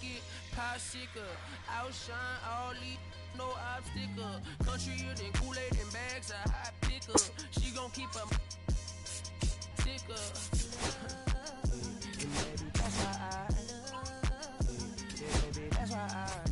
make it popsicle. Outshine all these, no obstacle. Countryer than Kool-Aid and bags of hot pickle. She gon' keep a ticker. Baby, that's why baby, that's why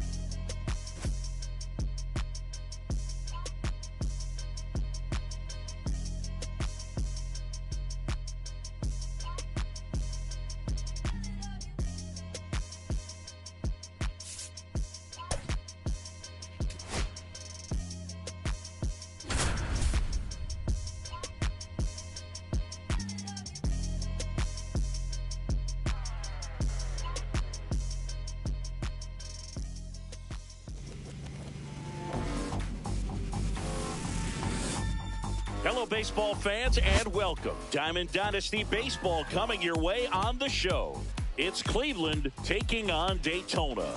Hello, baseball fans, and welcome. Diamond Dynasty Baseball coming your way on the show. It's Cleveland taking on Daytona.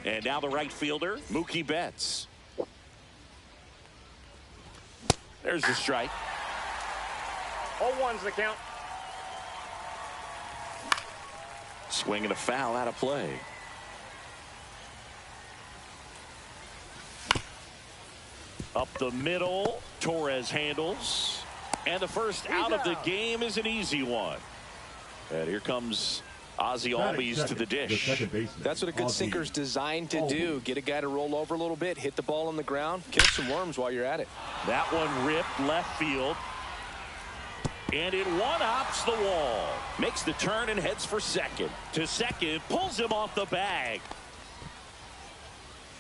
And now the right fielder, Mookie Betts. There's the strike. 0-1's the count. Swing and a foul out of play. Up the middle, Torres handles. And the first out of the game is an easy one. And here comes Ozzie Albies to the dish. That's what a good sinker's designed to do. Get a guy to roll over a little bit, hit the ball on the ground, kill some worms while you're at it. That one ripped left field. And it one-hops the wall. Makes the turn and heads for second. To second, pulls him off the bag.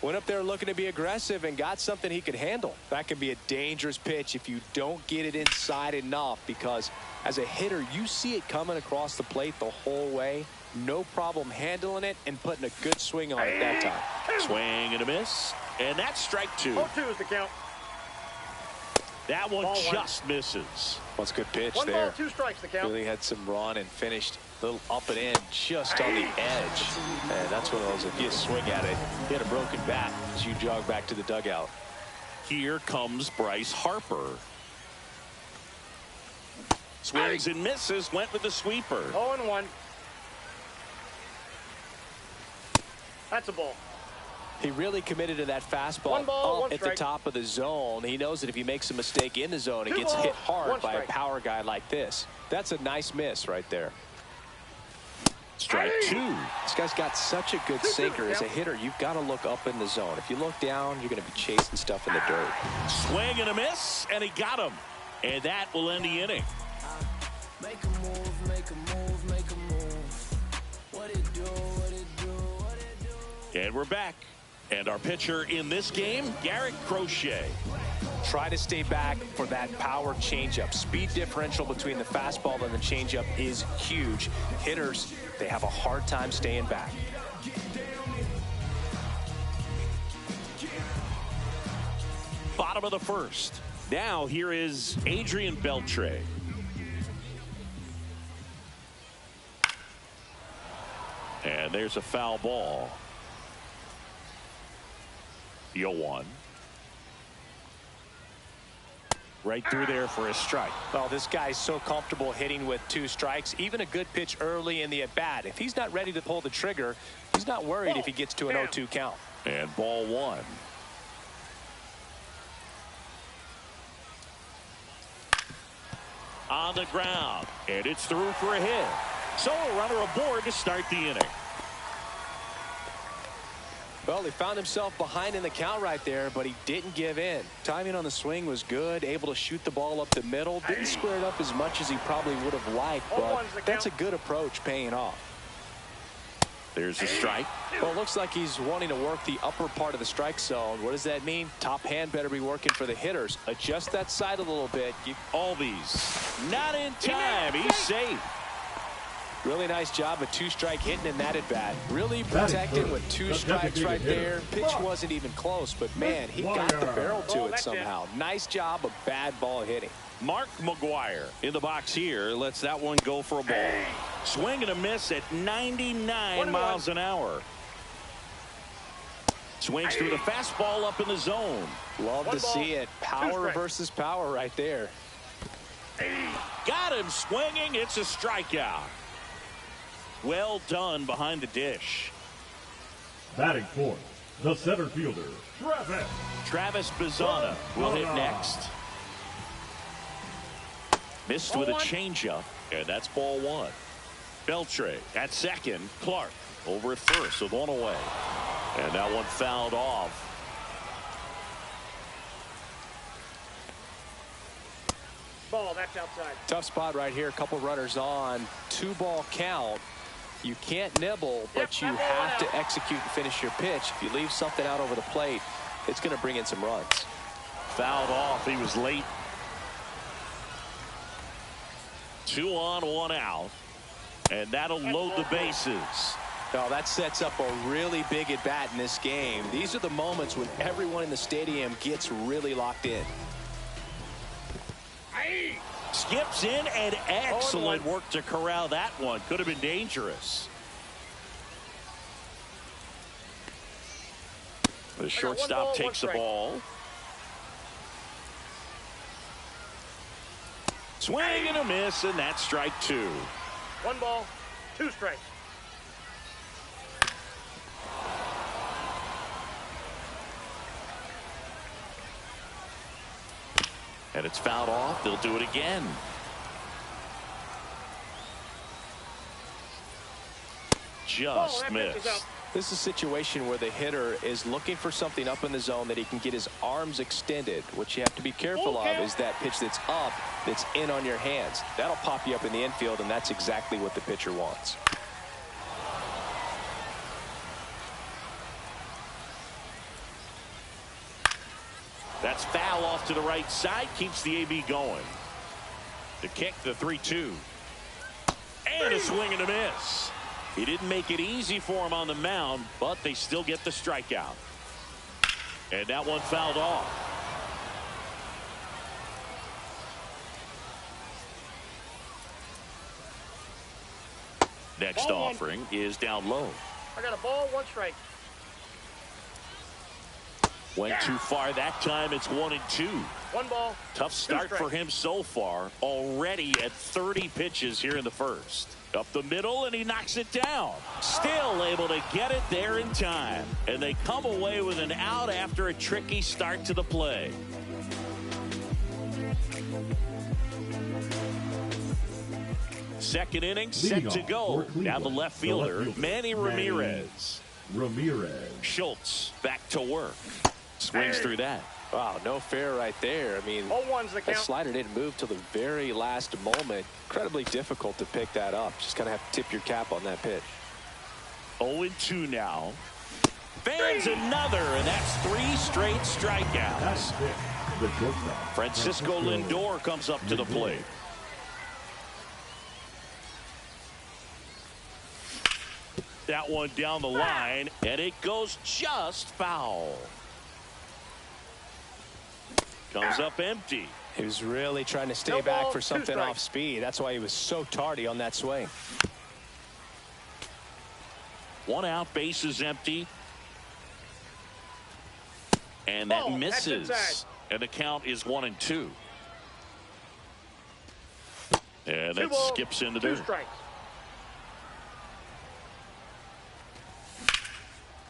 Went up there looking to be aggressive and got something he could handle. That can be a dangerous pitch if you don't get it inside enough, because as a hitter, you see it coming across the plate the whole way. No problem handling it and putting a good swing on it that time. Swing and a miss. And that's strike two. 0-2 is the count. That one just misses. That's a good pitch One there. ball, 2 strikes the count. Really had some run and finished a little up and in just on the edge. And that's one of those, if you swing at it, hit a broken bat as you jog back to the dugout. Here comes Bryce Harper. Swings and misses, went with the sweeper. 0-1. That's a ball. He really committed to that fastball up at the top of the zone. He knows that if he makes a mistake in the zone, it gets hit hard by a power guy like this. That's a nice miss right there. Strike two. This guy's got such a good sinker. As a hitter, you've got to look up in the zone. If you look down, you're going to be chasing stuff in the dirt. Swing and a miss, and he got him. And that will end the inning. make a move, make a move, make a move. What it do, what it do, what it do. And we're back. And our pitcher in this game, Garrett Crochet. Try to stay back for that power changeup. Speed differential between the fastball and the changeup is huge. Hitters, they have a hard time staying back. Bottom of the first. Now here is Adrian Beltre. And there's a foul ball. 0-1. Right through there for a strike. Well, this guy's so comfortable hitting with 2 strikes. Even a good pitch early in the at-bat. If he's not ready to pull the trigger, he's not worried if he gets to an 0-2 count. And ball 1. On the ground. And it's through for a hit. So a runner aboard to start the inning. Well, he found himself behind in the count right there, but he didn't give in. Timing on the swing was good, able to shoot the ball up the middle. Didn't square it up as much as he probably would have liked, but that's a good approach paying off. There's a strike. Well, it looks like he's wanting to work the upper part of the strike zone. What does that mean? Top hand better be working for the hitters. Adjust that side a little bit. Albies not in time. He's safe. Really nice job of 2-strike hitting in that at bat. Really protected with 2 strikes right there. Pitch wasn't even close, but man, he got the barrel to it somehow. Nice job of bad ball hitting. Mark McGwire in the box here lets that one go for a ball. Swing and a miss at 99 miles an hour. Swings through the fastball up in the zone. Love to see it. Power versus power right there. Got him swinging. It's a strikeout. Well done behind the dish. Batting fourth, the center fielder, Travis Bazzana will hit next. Missed with a changeup, and that's ball one. Beltre at second. Clark over at first with one away. And that one fouled off. Ball, that's outside. Tough spot right here. A couple runners on. 2-ball count. You can't nibble, but you have to execute and finish your pitch. If you leave something out over the plate, it's going to bring in some runs. Fouled off. He was late. 2 on, 1 out. And that'll load the bases. Now that sets up a really big at bat in this game. These are the moments when everyone in the stadium gets really locked in. Skips in, and excellent work to corral that one. Could have been dangerous. The shortstop takes the ball. Swing and a miss, and that's strike 2. 1 ball, 2 strikes. And it's fouled off. They'll do it again. Just missed. This is a situation where the hitter is looking for something up in the zone that he can get his arms extended. What you have to be careful of is that pitch that's up, that's in on your hands. That'll pop you up in the infield, and that's exactly what the pitcher wants. That's foul off to the right side. Keeps the AB going. To kick the 3-2. And a swing and a miss. He didn't make it easy for him on the mound, but they still get the strikeout. And that one fouled off. Next offering is down low. I got a ball, 1 strike. Went too far that time. It's 1-2. 1 ball. Tough start for him so far. Already at 30 pitches here in the first. Up the middle, and he knocks it down. Still able to get it there in time. And they come away with an out after a tricky start to the play. Second inning set to go. Now the left fielder, Manny Ramirez. Schultz back to work. Swings through that. Wow, no fair right there. I mean, that slider didn't move till the very last moment. Incredibly difficult to pick that up. Just kind of have to tip your cap on that pitch. 0-2 now. Fans another, and that's 3 straight strikeouts. Francisco Lindor comes up to the plate. That one down the line, and it goes just foul. Comes up empty. He was really trying to stay back for something off speed. That's why he was so tardy on that swing. 1 out, base is empty. And that misses. And the count is 1-2. And that skips into there. 2 strikes.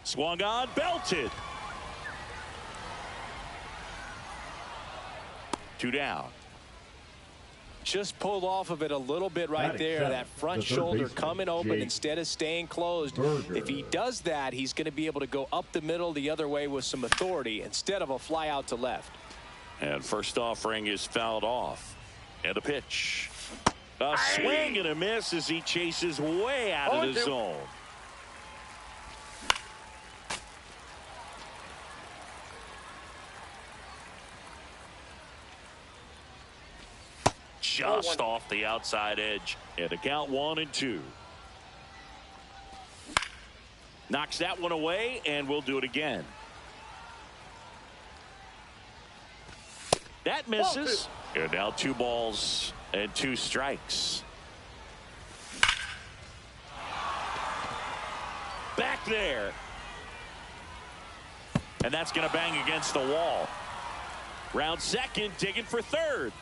Swung on, belted. 2 down. Just pulled off of it a little bit right there. That front shoulder coming open instead of staying closed. If he does that, he's going to be able to go up the middle the other way with some authority instead of a fly out to left. And first offering is fouled off. And a pitch. A swing and a miss as he chases way out of the zone. Just off the outside edge. And the count 1-2. Knocks that one away, and we'll do it again. That misses. And now 2 balls and 2 strikes. Back there. And that's going to bang against the wall. Round second, digging for third.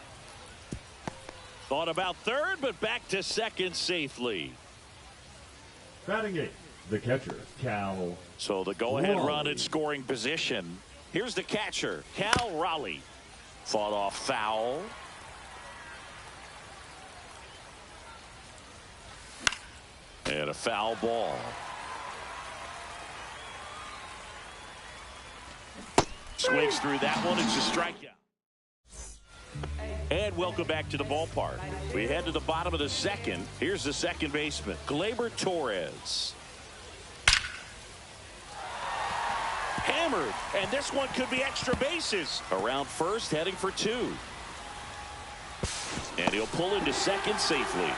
Thought about third, but back to second safely. Batting 8th, the catcher, Cal. So the go-ahead Raleigh. run in scoring position. Here's the catcher, Cal Raleigh. Fought off foul. And a foul ball. Swings through that one. It's a strikeout. And welcome back to the ballpark. We head to the bottom of the second. Here's the second baseman, Gleyber Torres. Hammered, and this one could be extra bases. Around first, heading for 2. And he'll pull into second safely.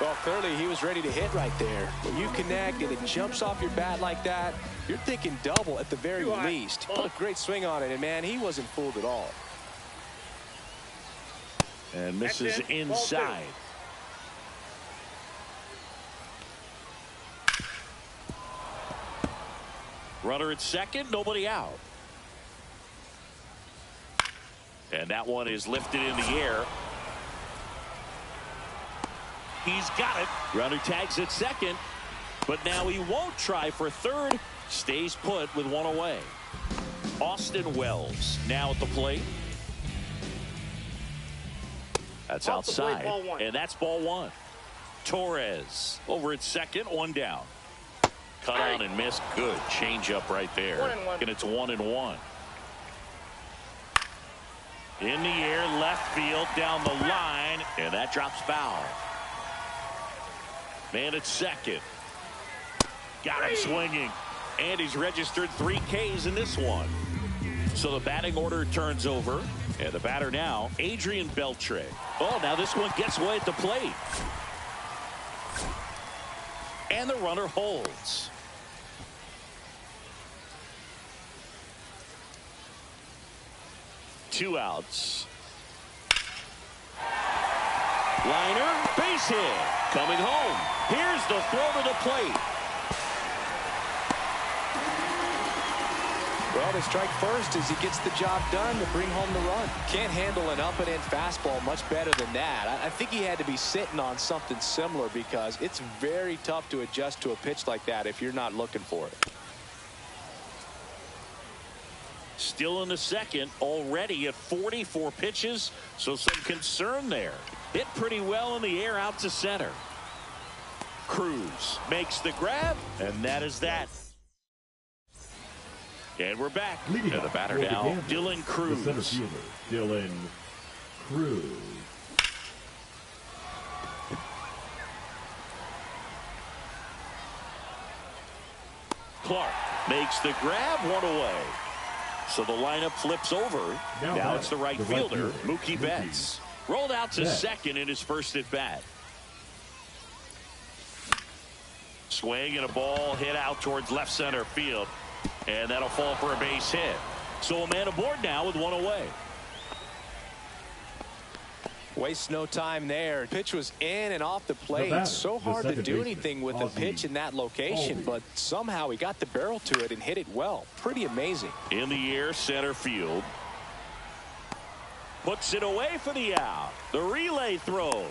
Well, clearly he was ready to hit right there. When you connect and it jumps off your bat like that, you're thinking double at the very least. Put a great swing on it, and man, he wasn't fooled at all. And misses inside. Runner at second, nobody out. And that one is lifted in the air. He's got it. Runner tags at second, but now he won't try for third. Stays put with one away. Austin Wells now at the plate. That's outside, and that's ball 1. Torres over at second, 1 down. Cut on and missed. Good changeup right there. 1-1. And it's 1-1. In the air, left field, down the line, and that drops foul. Man at second. Got him swinging. And he's registered 3 Ks in this one. So the batting order turns over. And the batter now, Adrian Beltre. Oh, now this one gets away at the plate. And the runner holds. Two outs. Liner, base hit. Coming home. Here's the throw to the plate. Well, to strike first as he gets the job done to bring home the run. Can't handle an up-and-in fastball much better than that. I think he had to be sitting on something similar because it's very tough to adjust to a pitch like that if you're not looking for it. Still in the second, already at 44 pitches, so some concern there. Hit pretty well in the air out to center. Cruz makes the grab, and that is that. And we're back. Leading and the batter now, Dylan Cruz. The center fielder, Dylan Cruz. Clark makes the grab, 1 away. So the lineup flips over. Now it's the right fielder, Mookie Betts. Rolled out to second in his first at bat. Swing and a ball hit out towards left center field. And that'll fall for a base hit. So a man aboard now with 1 away. Wastes no time there. Pitch was in and off the plate. It's so hard to do anything with a pitch in that location, but somehow he got the barrel to it and hit it well. Pretty amazing. In the air, center field. Puts it away for the out. The relay throw.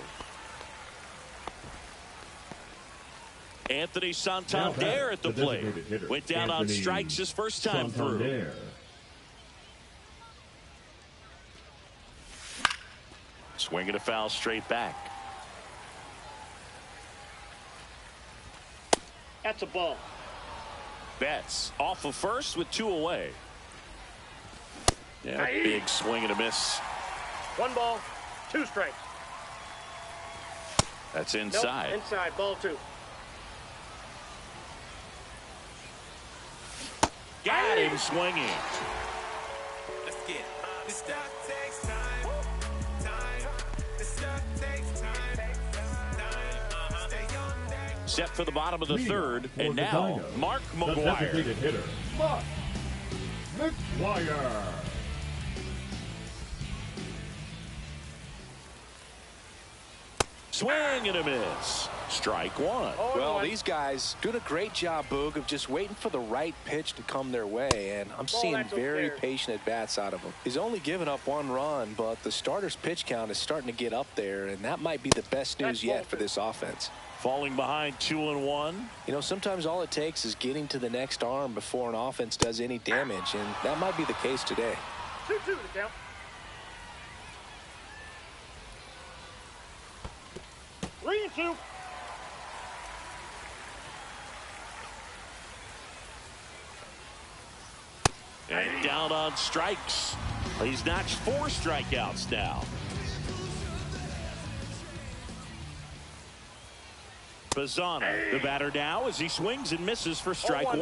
Anthony Santander at the plate. Went down on strikes his first time through. Swinging a foul straight back. That's a ball. Betts off of first with 2 away. Yeah, big swing and a miss. 1 ball, 2 strikes. That's inside. Nope, inside, ball 2. Got him swinging. Let's get it. This stuff takes time. This stuff takes time. Stay on deck. Set for the bottom of the third, For and the now Dino, Mark the McGwire. designated hitter, Mark McGwire. Swing and a miss. Strike 1. Well, these guys doing a great job, Boog, of just waiting for the right pitch to come their way, and I'm seeing very patient at-bats out of them. He's only given up 1 run, but the starter's pitch count is starting to get up there, and that might be the best news yet for this offense. Falling behind 2-1. You know, sometimes all it takes is getting to the next arm before an offense does any damage, and that might be the case today. 2-2 the count. Three and two. And down on strikes. He's notched 4 strikeouts now. Bazzana, the batter now, as he swings and misses for strike 1.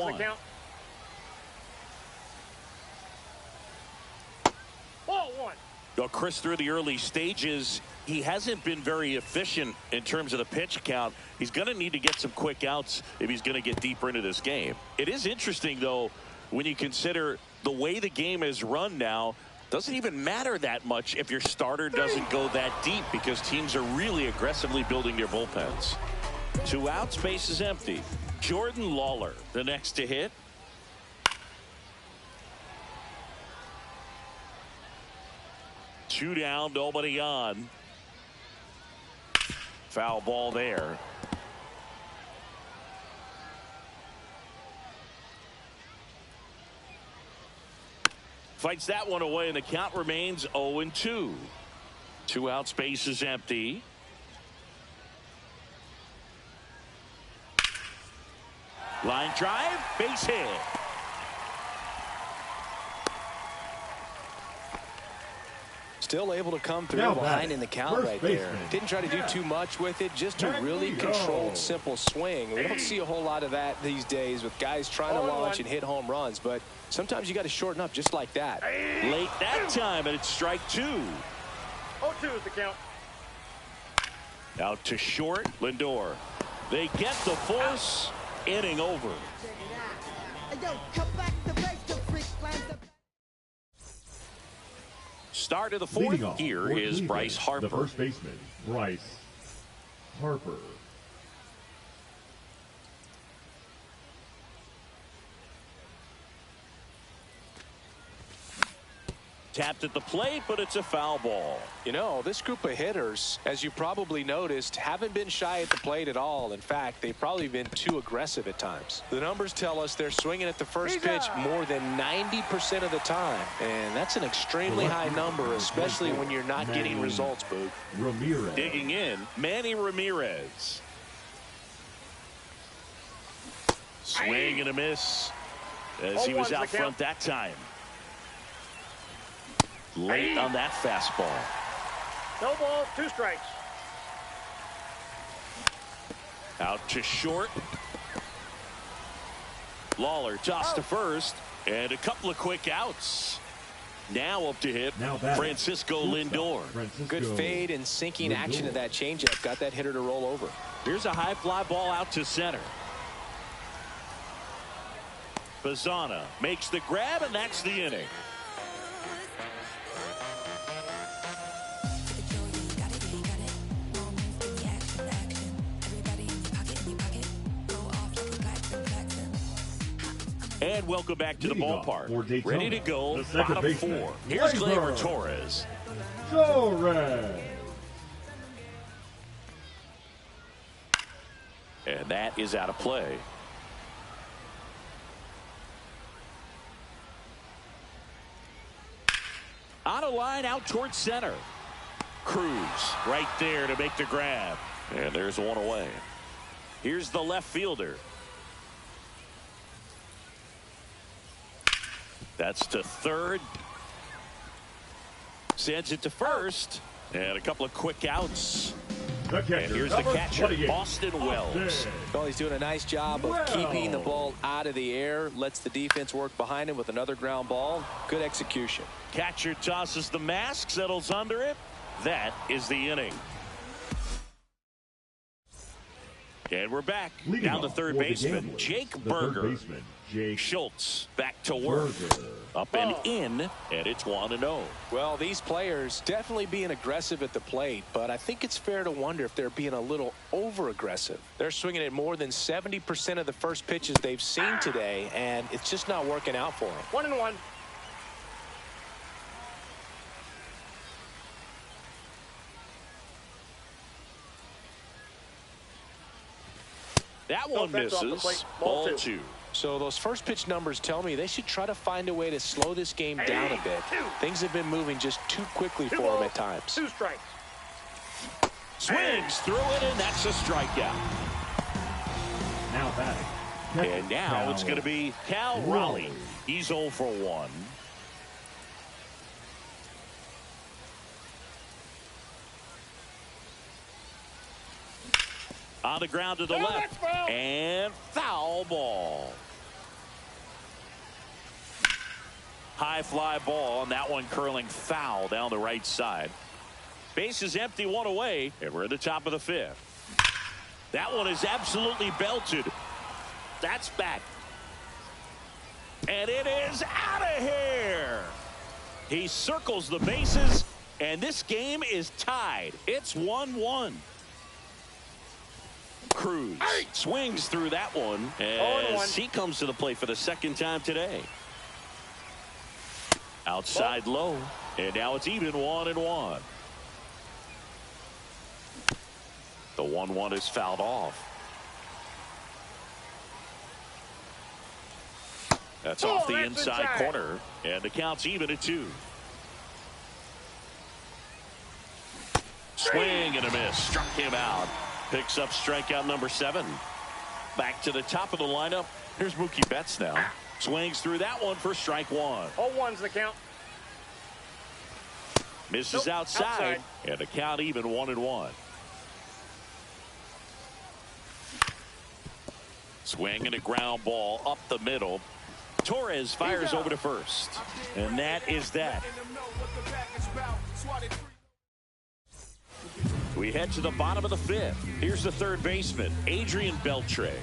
Ball 1. Well, Chris, through the early stages, he hasn't been very efficient in terms of the pitch count. He's going to need to get some quick outs if he's going to get deeper into this game. It is interesting, though, when you consider the way the game is run now. Doesn't even matter that much if your starter doesn't go that deep, because teams are really aggressively building their bullpens. 2 outs, base is empty. Jordan Lawler, the next to hit. Two down, nobody on. Foul ball there. Fights that one away, and the count remains 0-2. 2 outs, base is empty. Line drive, base hit. Still able to come through behind in the count right there. Didn't try to do too much with it, just a really controlled, simple swing. We don't see a whole lot of that these days with guys trying to launch and hit home runs, but sometimes you got to shorten up just like that. Late that time, and it's strike 2. 0-2 is the count. Out to short, Lindor. They get the force. Inning over. Start of the 4th. Here is Bryce Harper. The first baseman, Bryce Harper. Tapped at the plate, but it's a foul ball. You know, this group of hitters, as you probably noticed, haven't been shy at the plate at all. In fact, they've probably been too aggressive at times. The numbers tell us they're swinging at the first pitch more than 90% of the time. And that's an extremely high number, especially when you're not getting results, Boog. Ramirez. Digging in, Manny Ramirez. Swing and a miss as he was out front that time. Late on that fastball. No balls, 2 strikes. Out to short. Lawler tossed to first, and a couple of quick outs. Now up to hit Francisco Lindor. Good fade and sinking action of that changeup. Got that hitter to roll over. Here's a high fly ball out to center. Bazzana makes the grab, and that's the inning. And welcome back to the ballpark. Ready to go, bottom 4. Here's Gleyber Torres. And that is out of play. On a line out towards center. Cruz right there to make the grab. And there's one away. Here's the left fielder. That's to third. Sends it to first. And a couple of quick outs. And here's the catcher, Austin Wells. Well, he's doing a nice job of keeping the ball out of the air. Lets the defense work behind him with another ground ball. Good execution. Catcher tosses the mask, settles under it. That is the inning. And we're back. Down the third baseman, Jake Burger. Schultz back to work. Up and in, and it's 1-0. Well, these players definitely being aggressive at the plate, but I think it's fair to wonder if they're being a little over-aggressive. They're swinging at more than 70% of the first pitches they've seen today, and it's just not working out for them. 1-1. That No one offense off the misses. plate. Ball Ball 2. So those first pitch numbers tell me they should try to find a way to slow this game down a bit. Things have been moving just too quickly for them at times. 2 strikes. Swings through it, and that's a strikeout. Now batting. And now it's going to be Cal Raleigh. He's 0 for 1. On the ground to the left. And foul ball. High fly ball, and that one curling foul down the right side. Base is empty, 1 away, and we're at the top of the 5th. That one is absolutely belted. That's back. And it is out of here. He circles the bases, and this game is tied. It's 1-1. Cruz swings through that one as he comes to the plate for the second time today. Outside low, and now it's even 1-1. The 1-1 is fouled off. That's off the inside corner, and the count's even at 2. Swing and a miss. Struck him out. Picks up strikeout number 7. Back to the top of the lineup. Here's Mookie Betts now. Swings through that one for strike 1. 0-1's the count. Misses outside, and the count even 1-1. Swing and a ground ball up the middle. Torres fires over to first. And that is that. We head to the bottom of the 5th. Here's the third baseman, Adrian Beltre.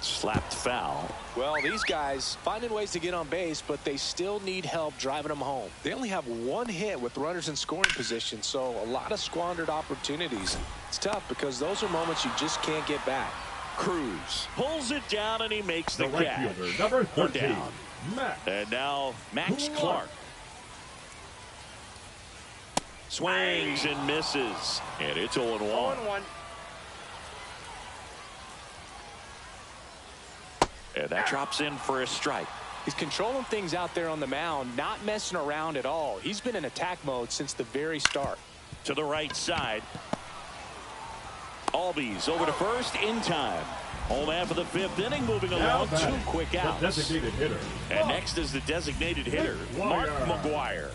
Slapped foul. Well, these guys finding ways to get on base, but they still need help driving them home. They only have 1 hit with runners in scoring position, so a lot of squandered opportunities. It's tough because those are moments you just can't get back. Cruz pulls it down, and he makes the right catch. fielder, number 13, down. Max. And now Max Clark. Swings and misses. And it's 0-1. 0-1. And that drops in for a strike. He's controlling things out there on the mound, not messing around at all. He's been in attack mode since the very start. To the right side. Albies over to first in time. Home half of the 5th inning, moving along. 2 quick outs. The designated hitter. And next is the designated hitter, Mark McGwire.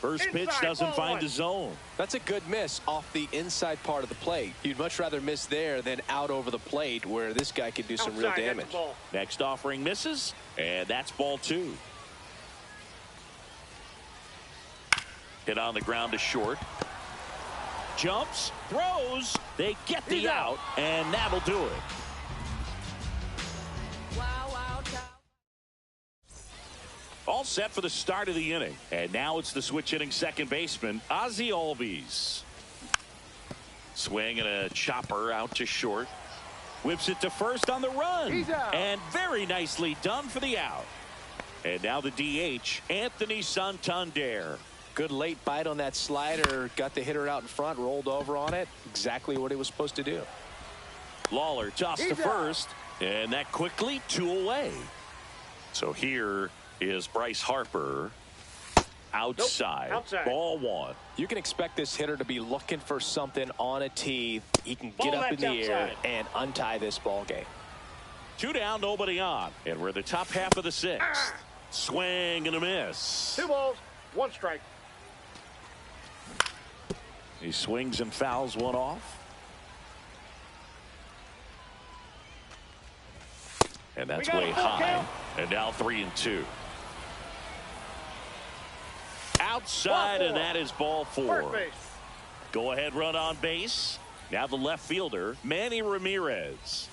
First pitch doesn't find the zone. That's a good miss off the inside part of the plate. You'd much rather miss there than out over the plate where this guy could do some real damage. Next offering misses, and that's ball 2. Hit on the ground to short. Jumps, throws, they get the out, and that'll do it. All set for the start of the inning. And now it's the switch hitting second baseman, Ozzie Albies. Swing and a chopper out to short. Whips it to first on the run. And very nicely done for the out. And now the DH, Anthony Santander. Good late bite on that slider. Got the hitter out in front, rolled over on it. Exactly what he was supposed to do. Lawler tossed to first. And that quickly 2 away. So here is Bryce Harper outside. Ball 1. You can expect this hitter to be looking for something on a tee. He can get up in the air and untie this ball game. 2 down, nobody on. And we're at the top half of the 6th. Swing and a miss. 2 balls, 1 strike. He swings and fouls one off. And that's way high. And now 3-2. Outside, and that is ball 4. Go ahead run on base. Now the left fielder, Manny Ramirez.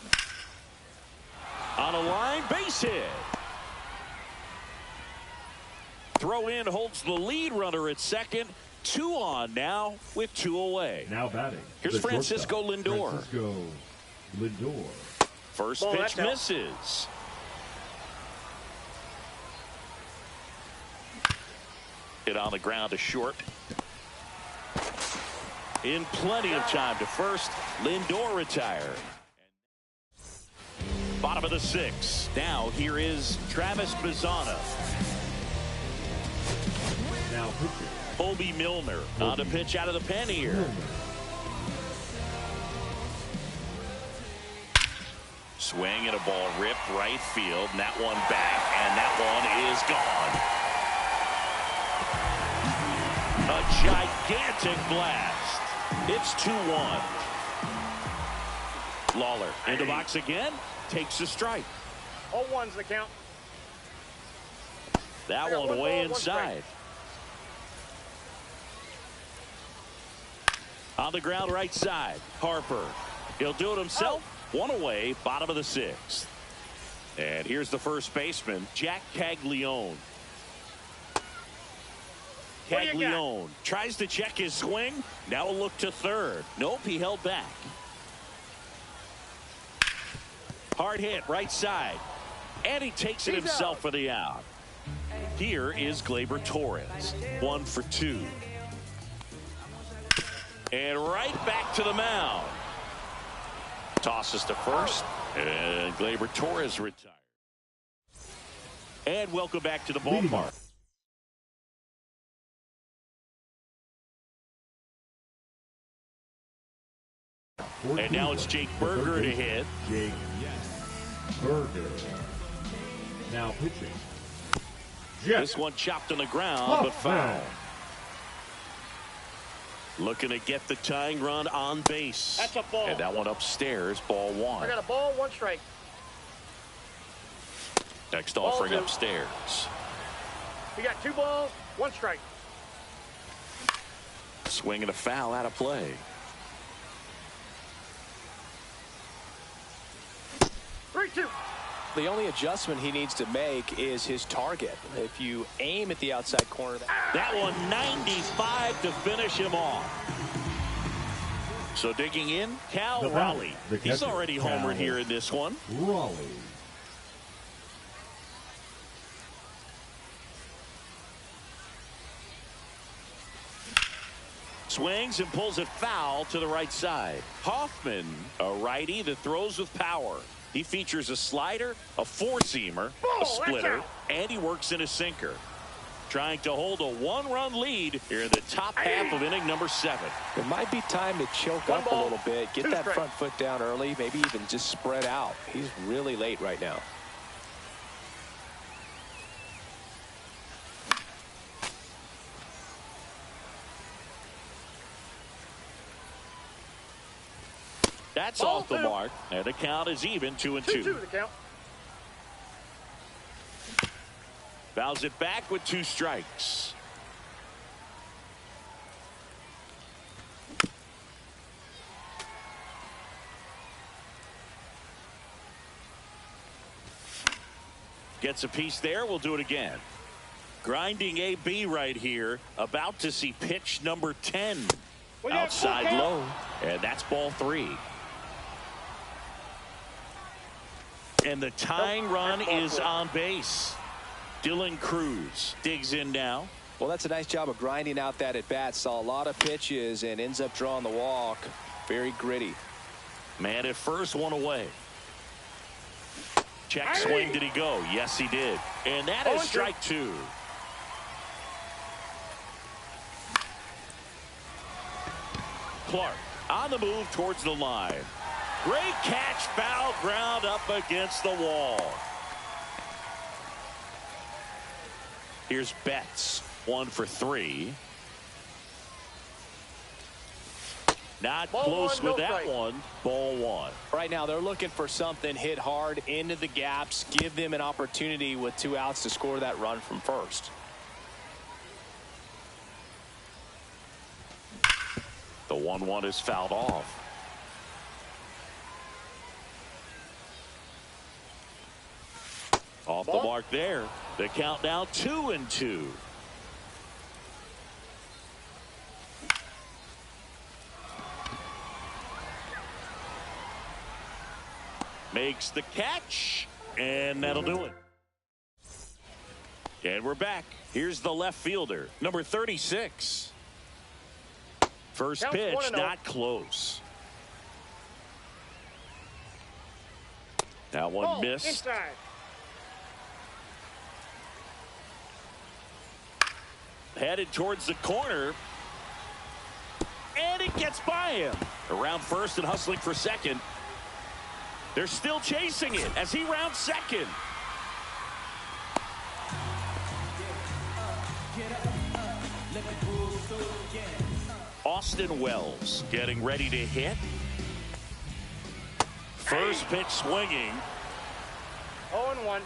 On a line, base hit. Throw in holds the lead runner at second. 2 on now with 2 away. Now batting. Here's Francisco Lindor. Francisco Lindor. First pitch misses. Hit on the ground to short. In plenty of time to first. Lindor retire. Bottom of the 6th. Now here is Travis Bazzana. Now pitching. Bobby Milner on to pitch out of the pen here. Swing and a ball ripped right field, and that one back, and that one is gone. A gigantic blast. It's 2-1. Lawler into box again, takes a strike. All ones the count. That one way inside. On the ground right side, Harper. He'll do it himself. One away, bottom of the 6th. And here's the first baseman, Jack Caglione. Caglione tries to check his swing. Now a look to third. Nope, he held back. Hard hit right side. And he takes it himself for the out. Here is Gleyber Torres. 1 for 2. And right back to the mound. Tosses to first, and Gleyber Torres retired. And welcome back to the ballpark. And now it's Jake Burger to hit. Jake Burger. Now pitching. This one chopped on the ground, but foul. Looking to get the tying run on base. That's a ball. And that one upstairs, ball 1. I got a ball, 1 strike. Next Ball offering 2. upstairs. You got 2 balls, 1 strike. Swing and a foul out of play. 3-2. The only adjustment he needs to make is his target. If you aim at the outside corner. That one 95 to finish him off. So digging in, Cal Raleigh. He's already homered here in this one. Raleigh. Swings and pulls it foul to the right side. Hoffman, a righty that throws with power. He features a slider, a four-seamer, a splitter, and he works in a sinker. Trying to hold a 1-run lead here in the top half of inning number 7. It might be time to choke up a little bit, get that front foot down early, maybe even just spread out. He's really late right now. That's off the mark, and the count is even 2-2. 2-2 the count. Fouls it back with 2 strikes. Gets a piece there. We'll do it again. Grinding AB right here. About to see pitch number 10. Outside low. And that's ball 3. And the tying run is on base. Dylan Cruz digs in now. Well, that's a nice job of grinding out that at bat. Saw a lot of pitches and ends up drawing the walk. Very gritty. Man at first, 1 away. Check swing. Did he go? Yes, he did. And that is strike 2. Clark on the move towards the line. Great catch, foul ground up against the wall. Here's Betts, 1 for 3. Not close with that one. Ball 1. Right now they're looking for something, hit hard into the gaps, give them an opportunity with 2 outs to score that run from first. The 1-1 is fouled off. Off the mark there. The count now 2-2. Makes the catch, and that'll do it. And we're back. Here's the left fielder, number 36. First Counts pitch, 1-0. not close. That one Ball missed. inside. Headed towards the corner. And it gets by him. Around first and hustling for second. They're still chasing it as he rounds second. Austin Wells getting ready to hit. First pitch swinging. 0-1.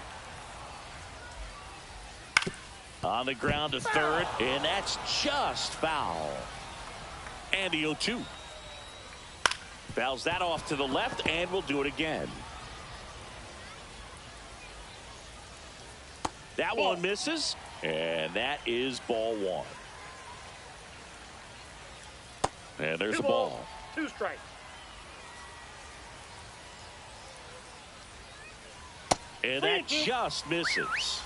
On the ground to third, and that's just foul. And the 0-2. Fouls that off to the left, and we'll do it again. That one misses, and that is ball one. And there's a ball. 2 strikes. And that just misses.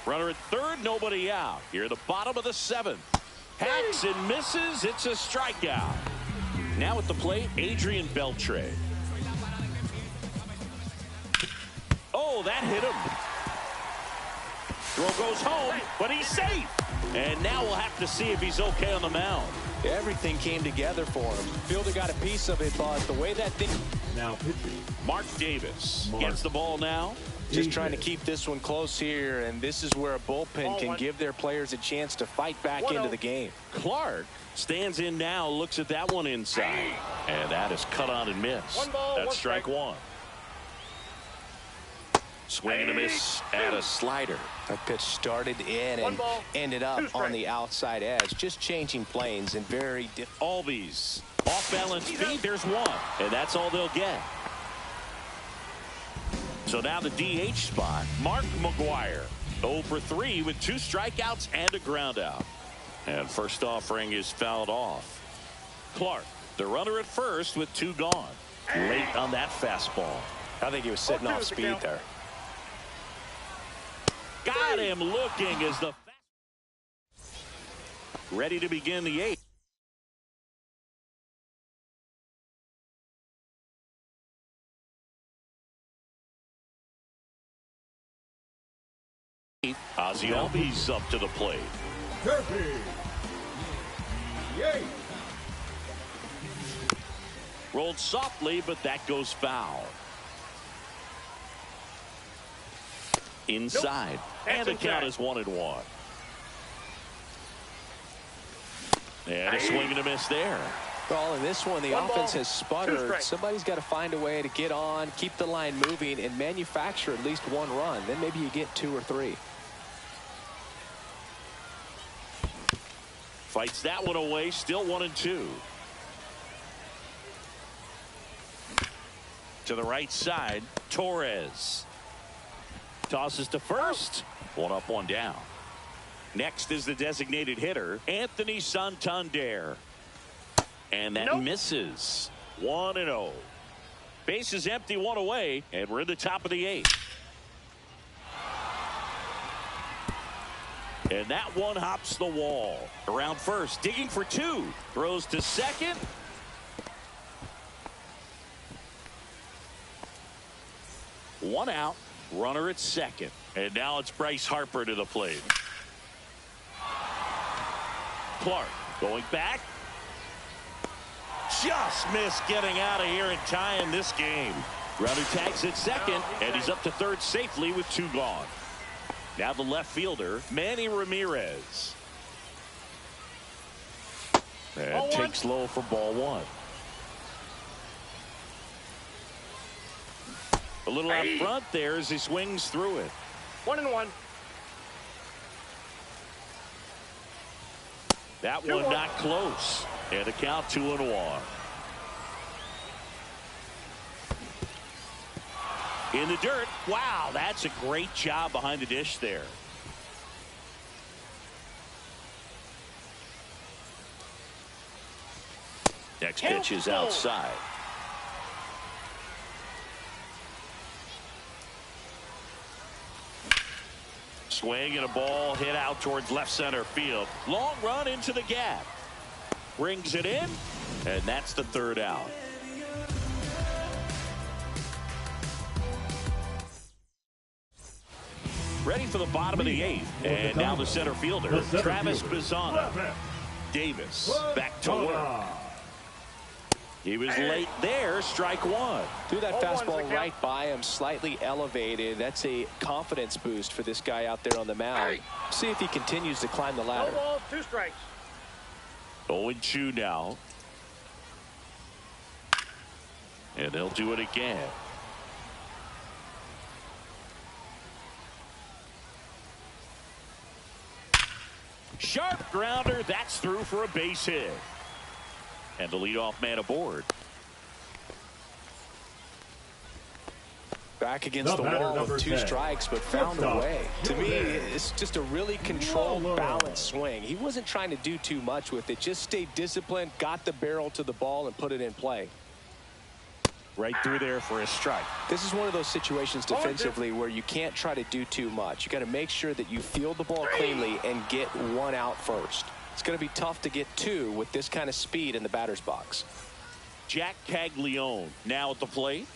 Runner at third, nobody out. Here at the bottom of the 7th. Hacks and misses. It's a strikeout. Now at the plate, Adrian Beltre. Oh, that hit him. Throw goes home, but he's safe. And now we'll have to see if he's okay on the mound. Everything came together for him. Fielder got a piece of it, but the way that thing... Now pitching. Mark Davis gets the ball now. Just trying to keep this one close here, and this is where a bullpen can give their players a chance to fight back into the game. Clark stands in now, looks at that one inside. And that is cut on and missed. 1 ball, That's 1 strike strike. 1. Swing and a miss at a slider. That pitch started in 1 and ball, ended 2 up on strikes. the outside edge. Just changing planes and very different. Albies off balance feet. There's one, and that's all they'll get. So now the DH spot, Mark McGuire. 0 for 3 with 2 strikeouts and a ground out. And first offering is fouled off. Clark, the runner at first with 2 gone. Late on that fastball. I think he was sitting 0-2 off is the speed count. there. Got him looking as the ready to begin the 8th. Ozzie Albies up to the plate. Kirby. Yay. Rolled softly, but that goes foul. Inside. And the count is 1-1. And a swing and a miss there. Well, in this one, the 1 offense ball, has 2 sputtered. strikes. Somebody's got to find a way to get on, keep the line moving, and manufacture at least 1 run. Then maybe you get 2 or 3. Fights that one away. Still 1-2. To the right side, Torres. Tosses to first. 1 up, 1 down. Next is the designated hitter, Anthony Santander. And that misses. 1-0. Base is empty, 1 away, and we're in the top of the 8th. And that one hops the wall. Around first, digging for 2. Throws to second. One out. Runner at second. And now it's Bryce Harper to the plate. Clark going back. Just missed getting out of here and tying this game. Runner tags at second, and he's up to third safely with 2 gone. Now the left fielder, Manny Ramirez. And takes low for ball 1. A little out front there as he swings through it. 1-1. That one not close. And a count 2-1. In the dirt. Wow, that's a great job behind the dish there. Next pitch is outside. Swing and a ball hit out towards left center field. Long run into the gap. Rings it in, and that's the third out. Ready for the bottom of the eighth. And now the center fielder, Travis Bazzana. Davis back to work. He was late there. Strike one. Threw that fastball right by him, slightly elevated. That's a confidence boost for this guy out there on the mound. See if he continues to climb the ladder. No balls, 2 strikes. 0-2 now. And they'll do it again. Sharp grounder. That's through for a base hit. And the leadoff man aboard. Back against the wall with 2 strikes, but found a way. To me, it's just a really controlled, balanced swing. He wasn't trying to do too much with it. Just stayed disciplined, got the barrel to the ball, and put it in play. Right through there for a strike. This is one of those situations defensively where you can't try to do too much. You got to make sure that you field the ball cleanly and get 1 out first. It's going to be tough to get 2 with this kind of speed in the batter's box. Jack Caglione now at the plate.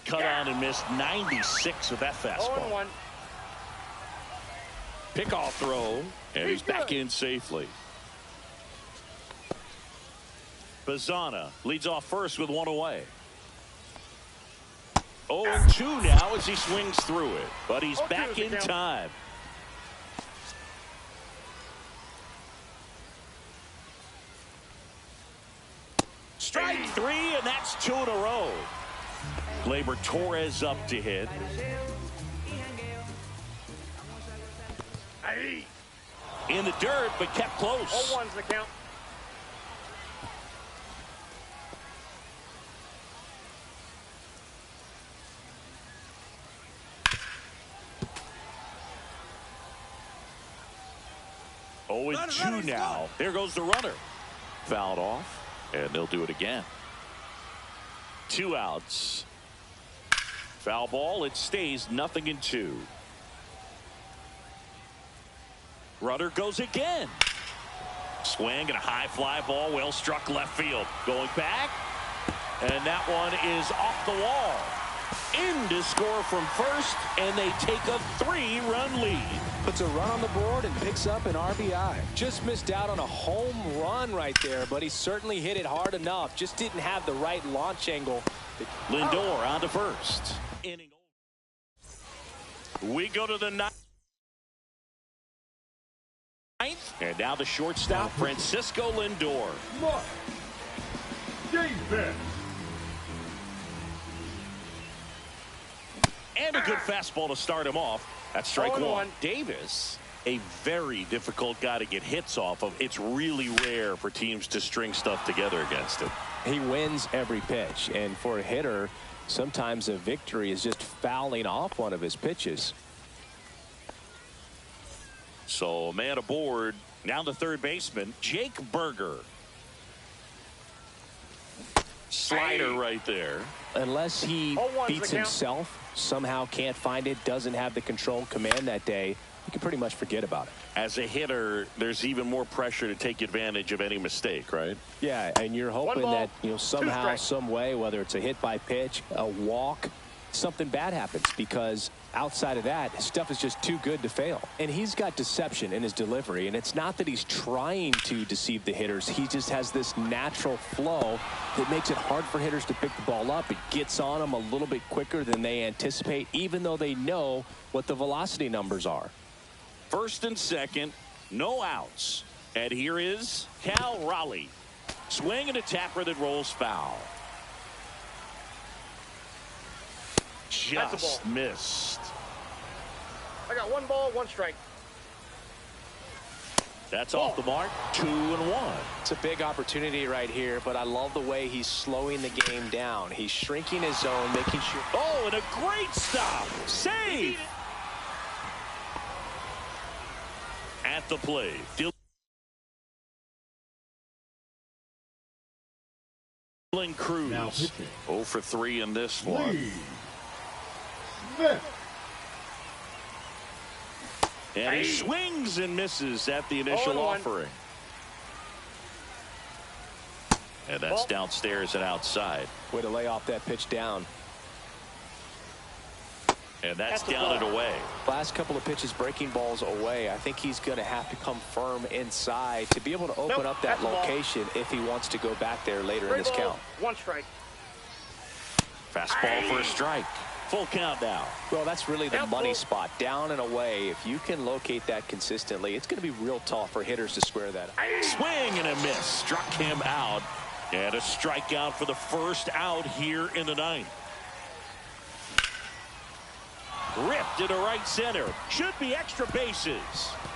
Cut on and missed 96 with that fastball. 0-1. Pickoff throw, and he's back in safely. Bazzana leads off first with 1 away. 0-2 now as he swings through it, but he's back in time. Strike 3, and that's 2 in a row. Gleyber Torres up to hit. In the dirt, but kept close. 0-1's the count. Oh, and 2 now. There goes the runner. Fouled off, and they'll do it again. 2 outs. Foul ball. It stays 0-2. Runner goes again. Swing and a high fly ball. Well struck left field. Going back. And that one is off the wall. In to score from first, and they take a 3-run lead. Puts a run on the board and picks up an RBI. Just missed out on a home run right there, but he certainly hit it hard enough. Just didn't have the right launch angle. Lindor on to first. We go to the 9th. And now the shortstop, Francisco Lindor. Mark Davis. And a good fastball to start him off. That's strike 1. 0-1. Davis, a very difficult guy to get hits off of. It's really rare for teams to string stuff together against him. He wins every pitch, and for a hitter, sometimes a victory is just fouling off one of his pitches. So a man aboard. Now the third baseman, Jake Burger. Slider right there. Unless he 0-1's beats the count. himself, somehow can't find it, doesn't have the control command that day, you can pretty much forget about it. As a hitter, there's even more pressure to take advantage of any mistake, right? Yeah, and you're hoping that, somehow, some way, whether it's a hit by pitch, a walk, something bad happens, because outside of that, his stuff is just too good to fail. And he's got deception in his delivery, and it's not that he's trying to deceive the hitters. He just has this natural flow that makes it hard for hitters to pick the ball up. It gets on them a little bit quicker than they anticipate, even though they know what the velocity numbers are. First and second, no outs. And here is Cal Raleigh. Swing and a tapper that rolls foul. Just missed. I got 1 ball, 1 strike. That's off the mark. 2-1. It's a big opportunity right here, but I love the way he's slowing the game down. He's shrinking his zone, making sure. Oh, and a great stop. Save. At the plate. Dylan Cruz. Now pitching. 0 for 3 in this one. Lee Smith. And he swings and misses at the initial offering. And that's downstairs and outside. Way to lay off that pitch down. And that's down and away. Last couple of pitches breaking balls away. I think he's going to have to come firm inside to be able to open up that location if he wants to go back there later in this count. 1 strike. Fastball for a strike. Full count now. Well, that's really the money spot. Down and away. If you can locate that consistently, it's going to be real tough for hitters to square that up. Swing and a miss. Struck him out. And a strikeout for the first out here in the ninth. Ripped into right center. Should be extra bases.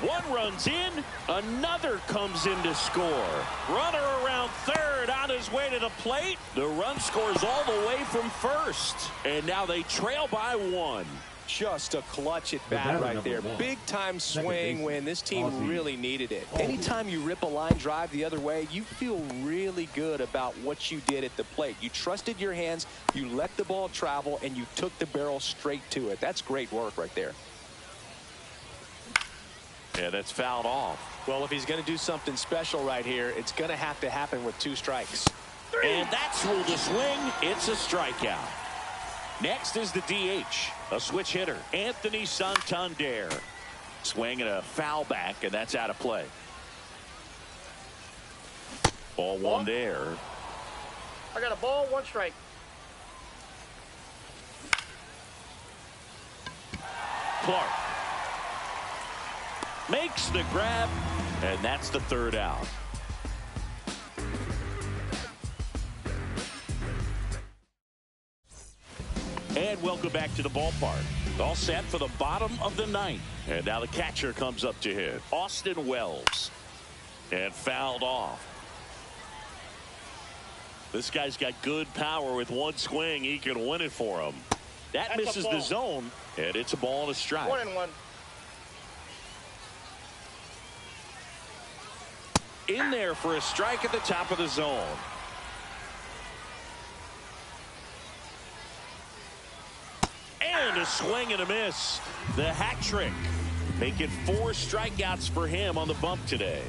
One runs in. Another comes in to score. Runner around third on his way to the plate. The run scores all the way from first. And now they trail by 1. Just a clutch at bat right there. Big time swing when this team really needed it. Anytime you rip a line drive the other way, you feel really good about what you did at the plate. You trusted your hands, you let the ball travel, and you took the barrel straight to it. That's great work right there. Yeah, that's fouled off. Well, if he's going to do something special right here, it's going to have to happen with 2 strikes. And that's ruled a swing. It's a strikeout. Next is the DH, a switch hitter, Anthony Santander. Swing and a foul back, and that's out of play. Ball 1 there. I got a ball, 1 strike. Clark makes the grab, and that's the 3rd out. And welcome back to the ballpark. All set for the bottom of the 9th. And now the catcher comes up to hit. Austin Wells. And fouled off. This guy's got good power. With 1 swing, he can win it for him. That misses the zone, and it's a ball and a strike. 1-1. In there for a strike at the top of the zone. And a swing and a miss. The hat trick. Making 4 strikeouts for him on the bump today.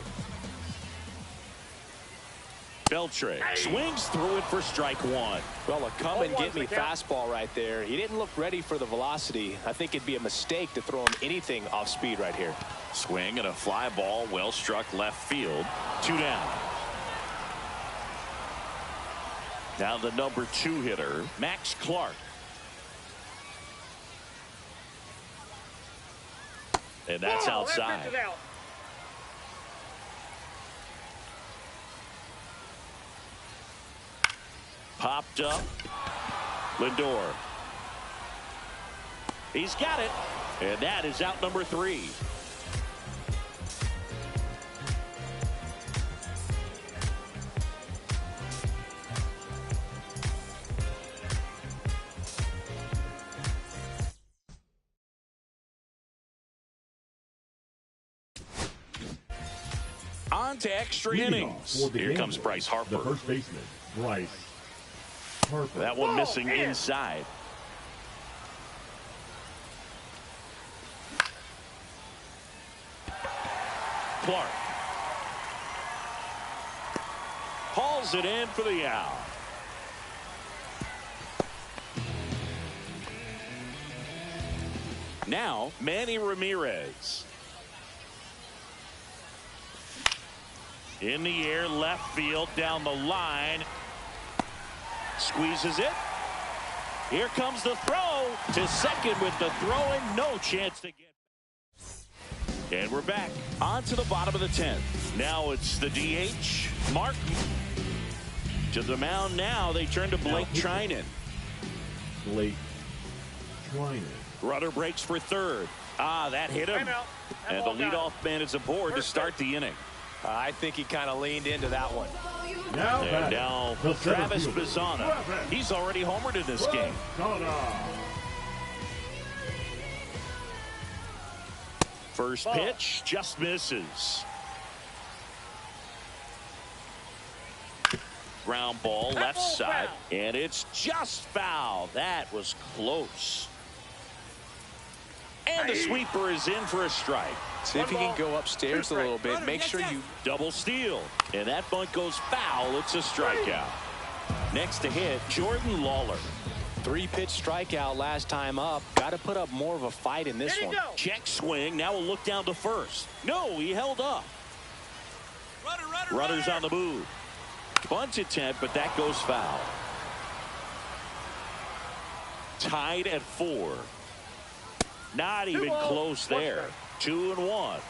Beltre swings through it for strike 1. Well, a come and get me fastball right there. He didn't look ready for the velocity. I think it'd be a mistake to throw him anything off speed right here. Swing and a fly ball, well struck left field. 2 down. Now the number 2 hitter, Max Clark. And that's outside. That pitch is out. Popped up. Lindor. He's got it. And that is out number 3. On to extra innings. Here comes Bryce Harper. The first baseman, Bryce Harper. That one missing inside. Clark hauls it in for the out. Now Manny Ramirez. In the air, left field, down the line. Squeezes it. Here comes the throw to second with the throw and no chance to get. And we're back on to the bottom of the 10th. Now it's the DH, Mark. To the mound now. They turn to Blake Treinen. Blake Treinen. Runner breaks for third. That hit him. And the leadoff man is aboard to start the inning. I think he kind of leaned into that one. And now Travis Bazzana. He's already homered in this game. First pitch just misses. Ground ball left side. And it's just foul. That was close. And the sweeper is in for a strike. See if you can go upstairs a little bit. Make sure you double steal. And that bunt goes foul. It's a strikeout. Next to hit, Jordan Lawler. 3-pitch strikeout last time up. Got to put up more of a fight in this one. Check swing. Now we'll look down to first. No, he held up. Runners on the move. Bunt attempt, but that goes foul. Tied at 4. Not even close there. 2-1.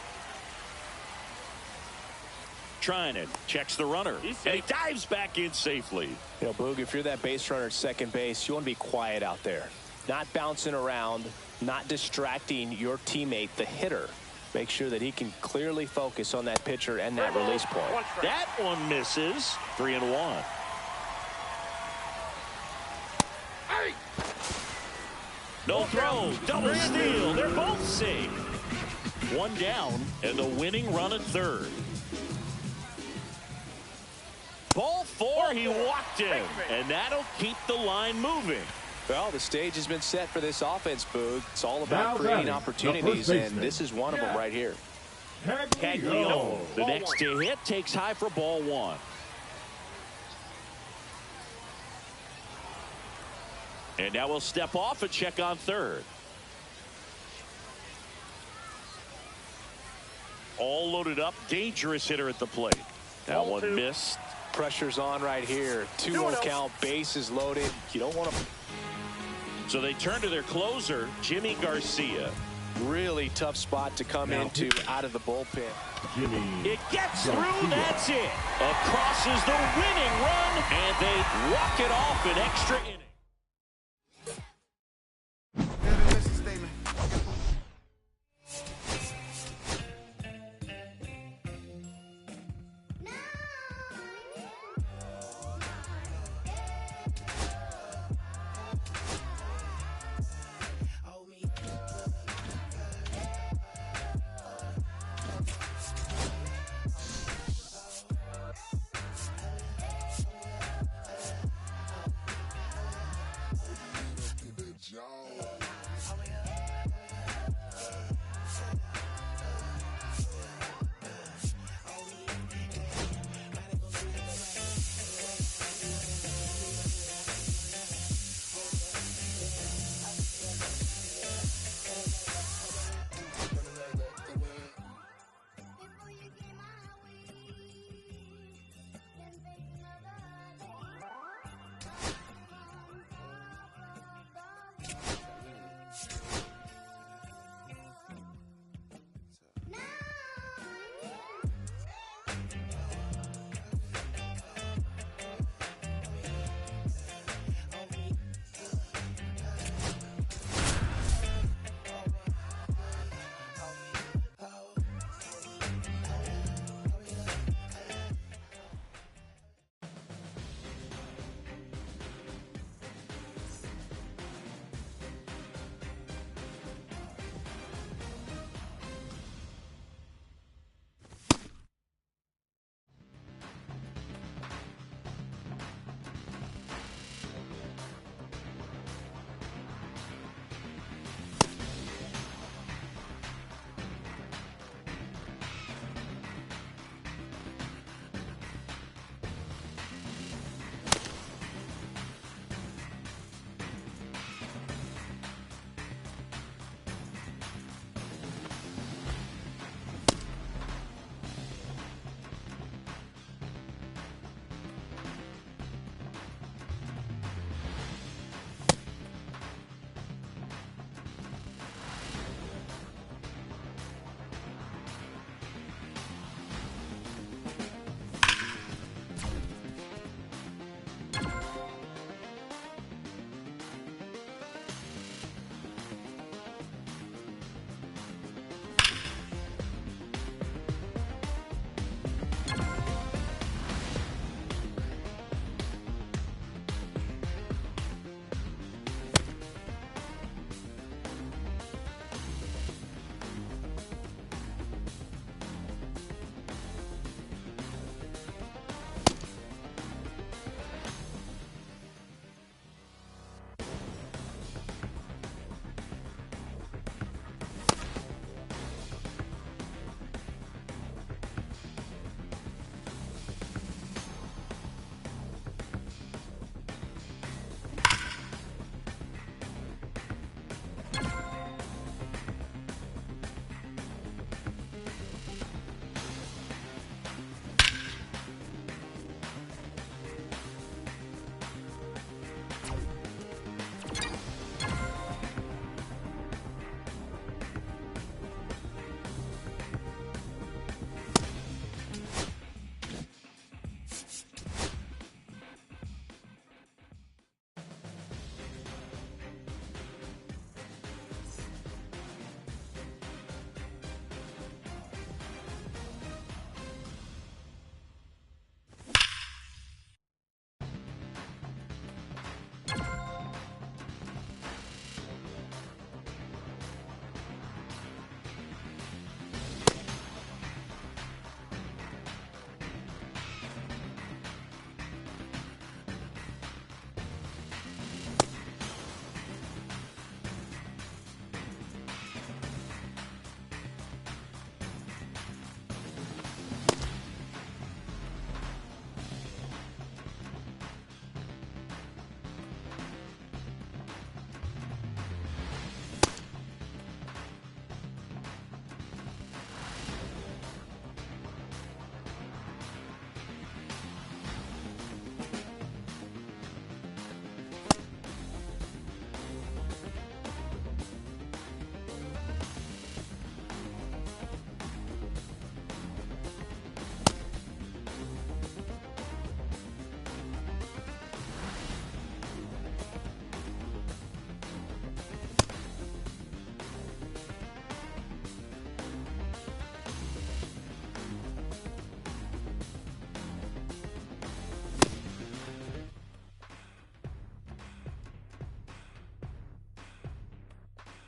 Trinan checks the runner, and he dives back in safely. You know, Boog, if you're that base runner at second base, you want to be quiet out there. Not bouncing around, not distracting your teammate, the hitter. Make sure that he can clearly focus on that pitcher and that release point. That one misses. 3-1. No throw, double steal. They're both safe. One down, and the winning run at third. Ball 4, he walked in, and that'll keep the line moving. Well, the stage has been set for this offense, Boog. It's all about creating opportunities, and this is one of them right here. Caglione, the next to hit, takes high for ball 1. And now we'll step off and check on third. All loaded up, dangerous hitter at the plate. That one missed. Pressure's on right here. 2-0 count, bases loaded. You don't want to. So they turn to their closer, Jimmy Garcia. Really tough spot to come into out of the bullpen. It gets through, that's it. Across is the winning run, and they walk it off an extra inning.